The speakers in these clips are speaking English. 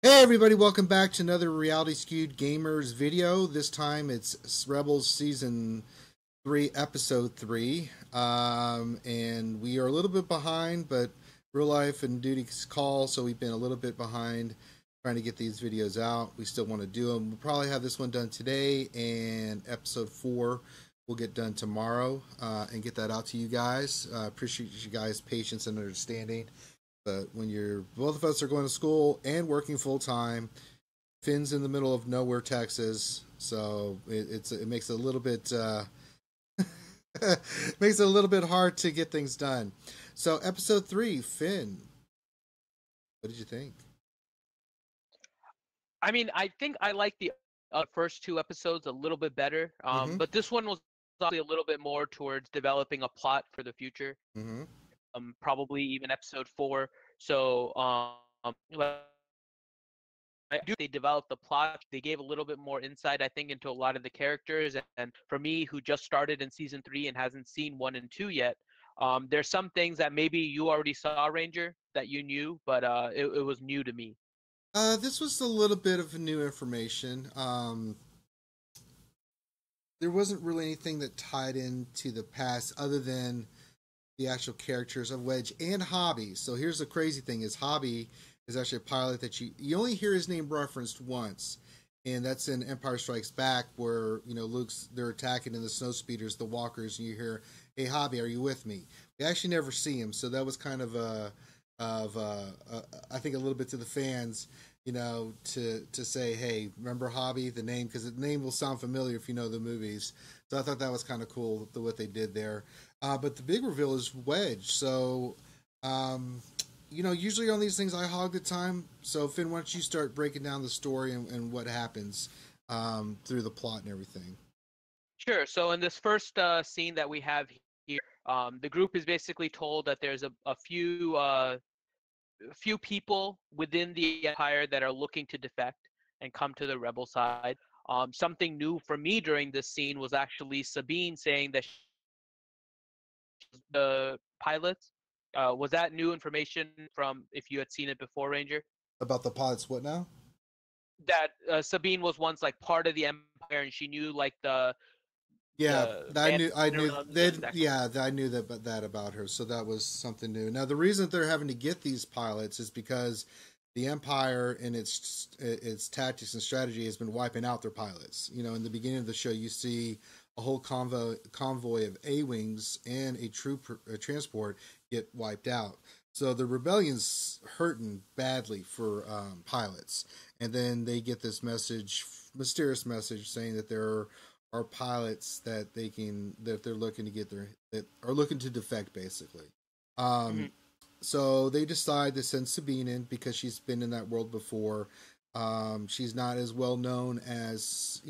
Hey everybody, welcome back to another Reality Skewed Gamers video. This time it's Rebels Season 3, Episode 3. And we are a little bit behind, but real life and duty call, so we've been a little bit behind trying to get these videos out. We still want to do them. We'll probably have this one done today, and Episode 4 will get done tomorrow and get that out to you guys. Appreciate you guys' patience and understanding. But when both of us are going to school and working full time, Finn's in the middle of nowhere, Texas, so it makes it a little bit makes it a little bit hard to get things done. So episode 3, Finn, what did you think? I mean, I think I like the first two episodes a little bit better, Mm-hmm. but this one was obviously a little bit more towards developing a plot for the future. Mm-hmm. Probably even episode 4. So, like, I do. They developed the plot. They gave a little bit more insight, I think, into a lot of the characters. And for me, who just started in season 3 and hasn't seen 1 and 2 yet, there's some things that maybe you already saw, Ranger, that you knew, but it was new to me. This was a little bit of new information. There wasn't really anything that tied into the past other than the actual characters of Wedge and Hobby. So here's the crazy thing: is Hobby is actually a pilot that you only hear his name referenced once, and that's in Empire Strikes Back, where they're attacking in the snow speeders, the walkers, and you hear, "Hey Hobby, are you with me?" We actually never see him, so that was kind of I think a little bit to the fans, to say, "Hey, remember Hobby, the name, because the name will sound familiar if you know the movies." So I thought that was kind of cool what they did there. But the big reveal is Wedge. So, usually on these things I hog the time. So, Finn, why don't you start breaking down the story and what happens through the plot and everything? Sure. So in this first scene that we have here, the group is basically told that there's a few people within the empire that are looking to defect and come to the rebel side. Something new for me during this scene was actually Sabine saying that the pilots. Was that new information from if you had seen it before, Ranger? About the pilots, what now? That Sabine was once like part of the empire and she knew like Yeah, the I man knew. I knew around them, that. that kind Yeah, I knew that about her. So that was something new. Now the reason that they're having to get these pilots is because the Empire in its tactics and strategy has been wiping out their pilots. In the beginning of the show, you see a whole convoy of A-wings and a transport get wiped out. So the rebellion's hurting badly for pilots, and then they get this mysterious message saying that there are pilots that they're looking to that are looking to defect basically. of. Um, so they decide to send Sabine in because she's been in that world before. She's not as well known as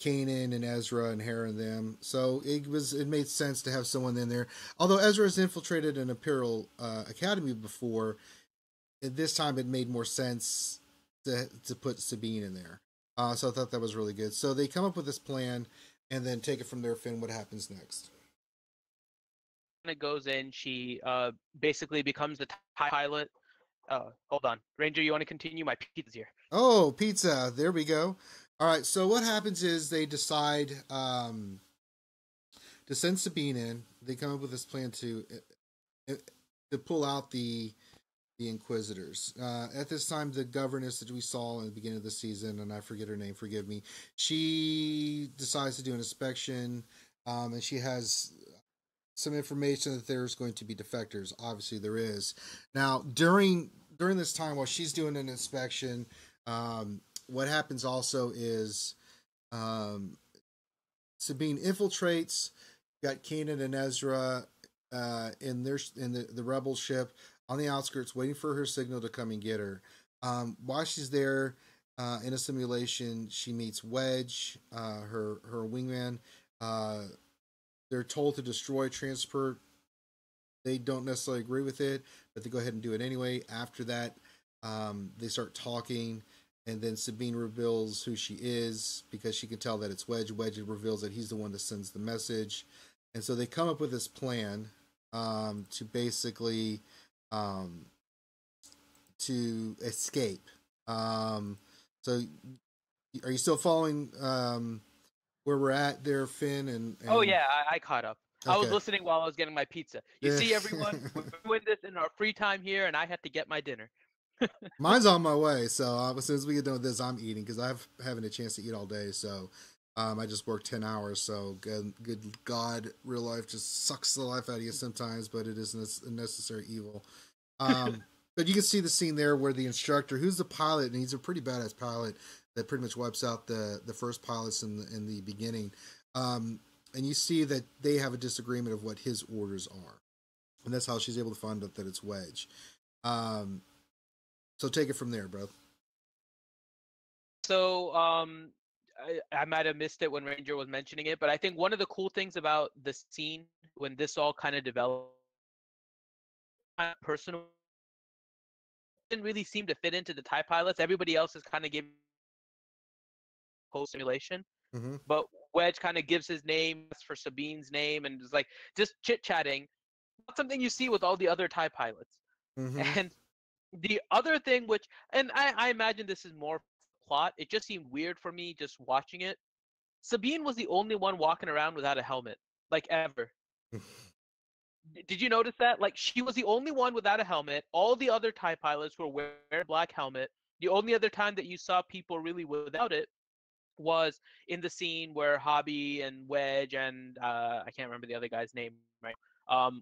Kanan and Ezra and Hera and them. So it made sense to have someone in there. Although Ezra has infiltrated an Imperial Academy before, at this time it made more sense to put Sabine in there. So I thought that was really good. So they come up with this plan and then take it from there. Finn, what happens next? It goes in. She basically becomes the pilot. Hold on, Ranger. You want to continue? My pizza's here. Oh, pizza. There we go. All right. So what happens is they decide to send Sabine in. They come up with this plan to pull out the Inquisitors. At this time, the governess that we saw in the beginning of the season, and I forget her name, forgive me, she decides to do an inspection, and she has some information that there's going to be defectors. Obviously, there is. Now, during this time, while she's doing an inspection, what happens also is um, Sabine infiltrates. Got Kanan and Ezra in the rebel ship on the outskirts, waiting for her signal to come and get her. While she's there in a simulation, she meets Wedge, her wingman. They're told to destroy transport. They don't necessarily agree with it, but they go ahead and do it anyway. After that, they start talking, and then Sabine reveals who she is because she can tell that it's Wedge. Wedge reveals that he's the one that sends the message, and so they come up with this plan to basically um, to escape. So are you still following where we're at there, Finn? Oh And yeah, I caught up. I was okay. listening while I was getting my pizza. You Yeah. see, everyone, we're doing this in our free time here, and I had to get my dinner. Mine's on my way, so as soon as we get done with this, I'm eating because I've haven't a chance to eat all day. So I just worked 10 hours. So good God, real life just sucks the life out of you sometimes, but it is a necessary evil. But you can see the scene there where the instructor, who's the pilot, and he's a pretty badass pilot that pretty much wipes out the first pilots in the beginning. And you see that they have a disagreement of what his orders are, and that's how she's able to find out that it's Wedge. Um, so take it from there, bro. So, I might have missed it when Ranger was mentioning it, but I think one of the cool things about the scene when this all kind of developed, personal, didn't really seem to fit into the TIE pilots. Everybody else is kind of giving post simulation, Mm-hmm. but Wedge kind of gives his name for Sabine's name and is like just chit chatting. Not something you see with all the other TIE pilots. Mm-hmm. And the other thing, which, and I imagine this is more plot, it just seemed weird for me just watching it. Sabine was the only one walking around without a helmet, like ever. Did you notice that? Like she was the only one without a helmet. All the other TIE pilots were wearing a black helmet. The only other time that you saw people really without it was in the scene where Hobby and Wedge and I can't remember the other guy's name right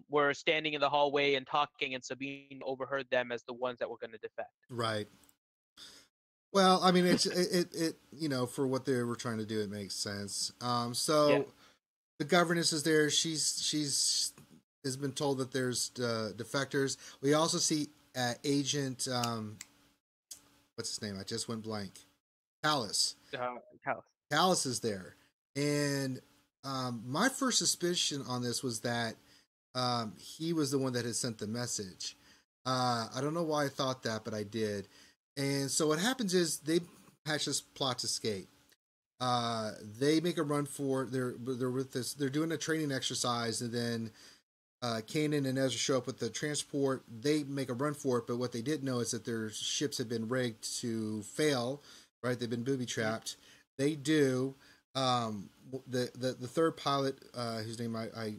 were standing in the hallway and talking, and Sabine overheard them as the ones that were going to defect. Right. Well, I mean, it for what they were trying to do, it makes sense. Yeah. So the governess is there. She's has been told that there's defectors. We also see Agent what's his name? I just went blank. Callus. House. Callus is there, and my first suspicion on this was that he was the one that had sent the message. I don't know why I thought that, but I did. And so what happens is they hatch this plot to escape. They make a run for it. They're with this. They're doing a training exercise, and then Kanan and Ezra show up with the transport. They make a run for it, but what they didn't know is that their ships had been rigged to fail. Right? They've been booby trapped. They do. The third pilot, whose name I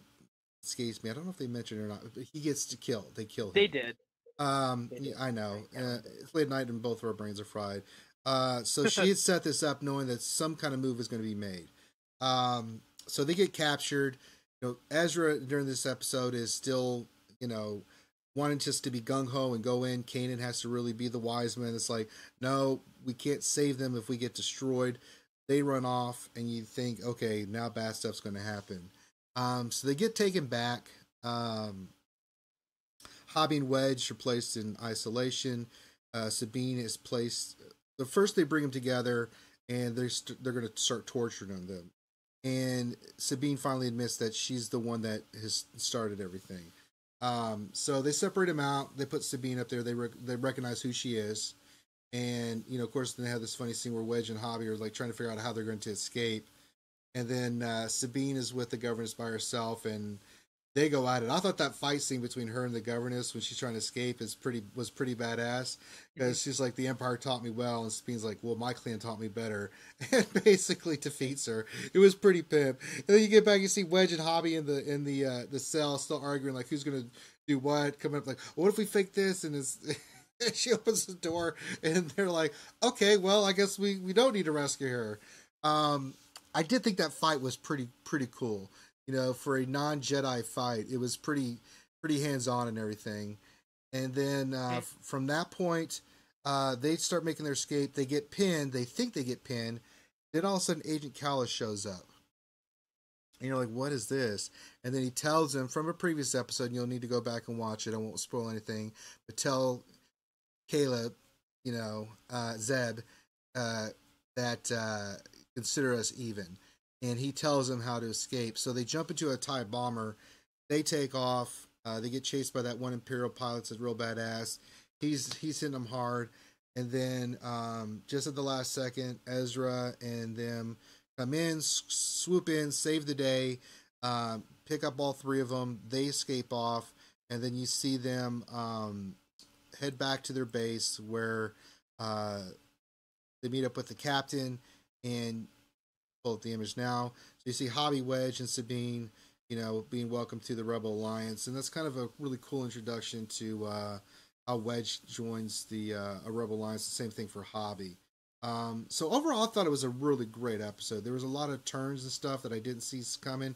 escapes me. I don't know if they mentioned it or not. But he gets to kill. They kill him. They did. Yeah, I know. It's late night and both of our brains are fried. So she had set this up knowing that some kind of move was going to be made. So they get captured. Ezra during this episode is still, wanting just to be gung ho and go in. Kanan has to really be the wise man. It's like, no, we can't save them if we get destroyed. They run off, and you think, okay, now bad stuff's going to happen. So they get taken back. Hobby and Wedge are placed in isolation. Sabine is placed. The first they bring them together, and they're going to start torturing them. And Sabine finally admits that she's the one that has started everything. So they separate them out. They put Sabine up there. They recognize who she is, and of course, then they have this funny scene where Wedge and Hobby are like trying to figure out how they're going to escape. And then Sabine is with the governess by herself, and they go at it. I thought that fight scene between her and the governess when she's trying to escape was pretty badass, because she's like, the Empire taught me well, and Sabine's like, well, my clan taught me better, and basically defeats her. It was pretty pimp. And then you get back, you see Wedge and Hobby in the cell still arguing like who's gonna do what, coming up like, what if we fake this, and she opens the door and they're like, okay, well, I guess we don't need to rescue her. I did think that fight was pretty cool. For a non-Jedi fight, it was pretty hands-on and everything. And then from that point, they start making their escape. They get pinned. They think they get pinned. Then all of a sudden, Agent Callus shows up. And you're like, what is this? And then he tells them from a previous episode, and you'll need to go back and watch it. I won't spoil anything. But tell Caleb, Zeb, that consider us even. And he tells them how to escape. So they jump into a TIE bomber. They take off. They get chased by that one Imperial pilot that's real badass. He's hitting them hard. And then just at the last second, Ezra and them come in, swoop in, save the day, pick up all three of them. They escape off. And then you see them head back to their base where Uh, they meet up with the captain, and pull up the image now. So you see Hobby, Wedge, and Sabine, being welcomed to the Rebel Alliance, and that's kind of a really cool introduction to how Wedge joins the a Rebel Alliance. The same thing for Hobby. So overall, I thought it was a really great episode. There was a lot of turns and stuff that I didn't see coming.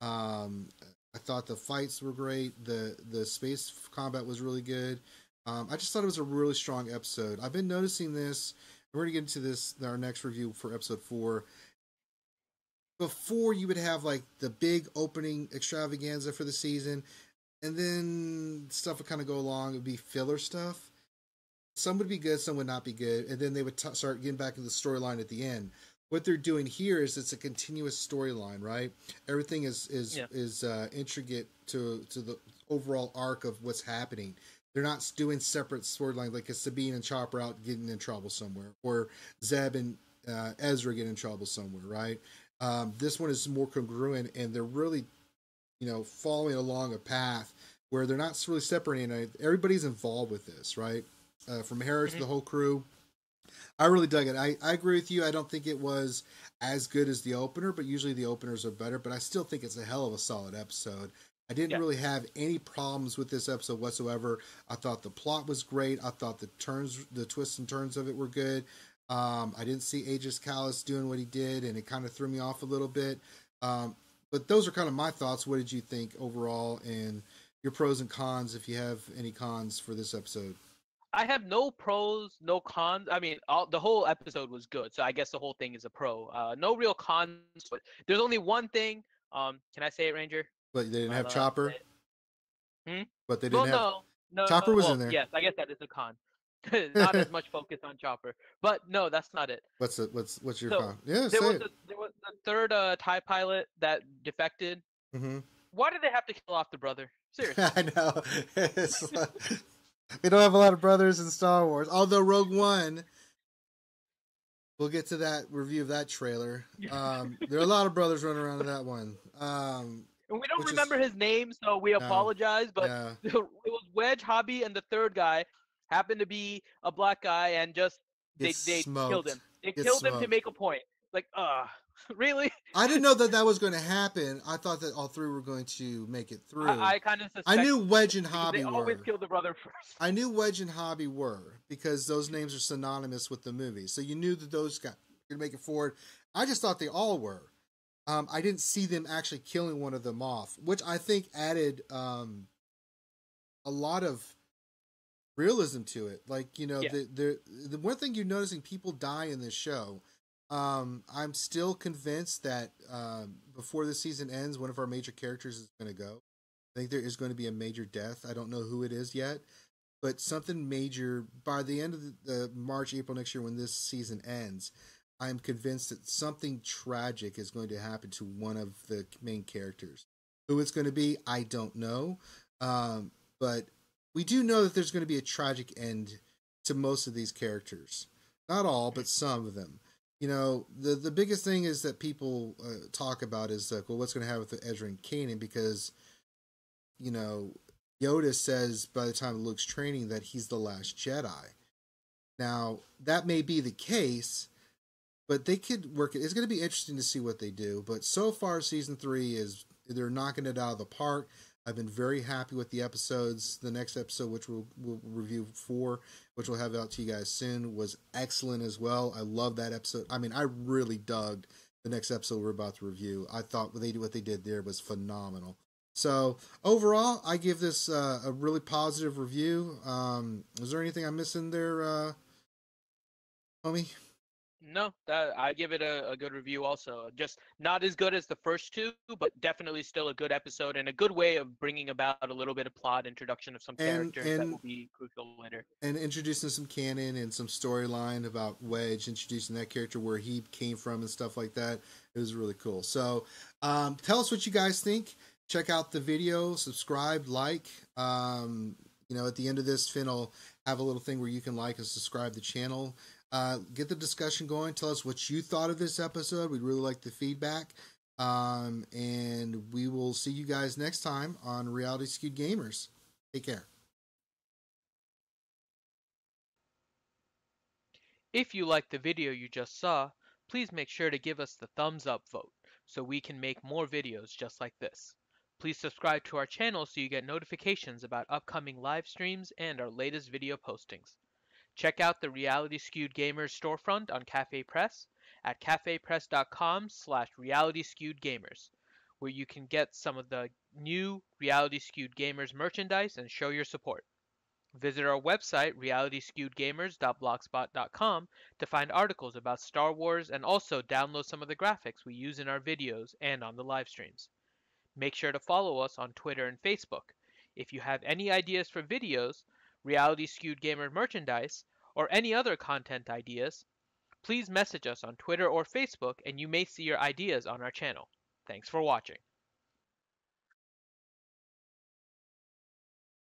I thought the fights were great. The space combat was really good. I just thought it was a really strong episode. I've been noticing this. We're gonna get into this in our next review for episode 4. Before, you would have like the big opening extravaganza for the season, and then stuff would kind of go along. It would be filler stuff. Some would be good, some would not be good, and then they would start getting back into the storyline at the end. What they're doing here is it's a continuous storyline, right? Everything is intricate to the overall arc of what's happening. They're not doing separate storylines like a Sabine and Chopper out getting in trouble somewhere, or Zeb and Ezra get in trouble somewhere, right? This one is more congruent, and they're really, following along a path where they're not really separating. Everybody's involved with this, right? From Harris to the whole crew. I really dug it. I agree with you. I don't think it was as good as the opener, but usually the openers are better. But I still think it's a hell of a solid episode. I didn't really have any problems with this episode whatsoever. I thought the plot was great. I thought the twists and turns of it were good. I didn't see Aegis Callis doing what he did, and it kind of threw me off a little bit. But those are kind of my thoughts. What did you think overall, and your pros and cons, if you have any cons for this episode? I have no pros, no cons. I mean, the whole episode was good, so I guess the whole thing is a pro. No real cons. But there's only one thing. Can I say it, Ranger? But they didn't have Chopper. But they Well, didn't have no. Chopper was Well, in there. Yes, I guess that is a con. Not as much focus on Chopper, but no, that's not it. What's your con? Yeah, there was it. there was the third TIE pilot that defected. Mm-hmm. Why did they have to kill off the brother? Seriously. I know. We don't have a lot of brothers in Star Wars. Although Rogue One, we'll get to that review of that trailer. There are a lot of brothers running around in that one. And we don't remember his name, so we apologize. But it was Wedge, Hobby, and the third guy happened to be a black guy, and just they killed him. They killed him to make a point. Like, really? I didn't know that was going to happen. I thought that all three were going to make it through. I kind of I knew Wedge and Hobby were. They always kill the brother first. I knew Wedge and Hobby were, because those names are synonymous with the movie. So you knew that those guys were going to make it forward. I just thought they all were. I didn't see them actually killing one of them off, which I think added a lot of realism to it. Like, the one thing you're noticing, people die in this show. I'm still convinced that before the season ends, one of our major characters is going to go. I think there is going to be a major death. I don't know who it is yet, but something major by the end of the March, April next year when this season ends. I'm convinced that something tragic is going to happen to one of the main characters. Who it's going to be, I don't know. But we do know that there's going to be a tragic end to most of these characters. Not all, but some of them. The biggest thing is that people talk about is like, well, what's going to happen with Ezra and Kanan? Because, Yoda says by the time of Luke's training that he's the last Jedi. Now, that may be the case, but they could work it. It's going to be interesting to see what they do. But so far, season 3 they're knocking it out of the park. I've been very happy with the episodes. The next episode, which we'll review 4, which we'll have out to you guys soon, was excellent as well. I love that episode. I mean, I really dug the next episode we're about to review. I thought what they did there was phenomenal. So overall, I give this a really positive review. Is there anything I'm missing there, homie? No, I give it a good review also. Just not as good as the first 2, but definitely still a good episode and a good way of bringing about a little bit of plot, introduction of some characters that will be crucial later. And introducing some canon and some storyline about Wedge, introducing that character, where he came from and stuff like that. It was really cool. So tell us what you guys think. Check out the video, subscribe, like. At the end of this, Finn will have a little thing where you can like and subscribe the channel. Get the discussion going. Tell us what you thought of this episode. We'd really like the feedback. And we will see you guys next time on Reality Skewed Gamers. Take care. If you liked the video you just saw, please make sure to give us the thumbs up vote so we can make more videos just like this. Please subscribe to our channel so you get notifications about upcoming live streams and our latest video postings. Check out the Reality Skewed Gamers storefront on Cafe Press at cafepress.com/realityskewedgamers, where you can get some of the new Reality Skewed Gamers merchandise and show your support. Visit our website, realityskewedgamers.blogspot.com, to find articles about Star Wars and also download some of the graphics we use in our videos and on the live streams. Make sure to follow us on Twitter and Facebook. If you have any ideas for videos, Reality Skewed Gamer merchandise, or any other content ideas, please message us on Twitter or Facebook and you may see your ideas on our channel. Thanks for watching.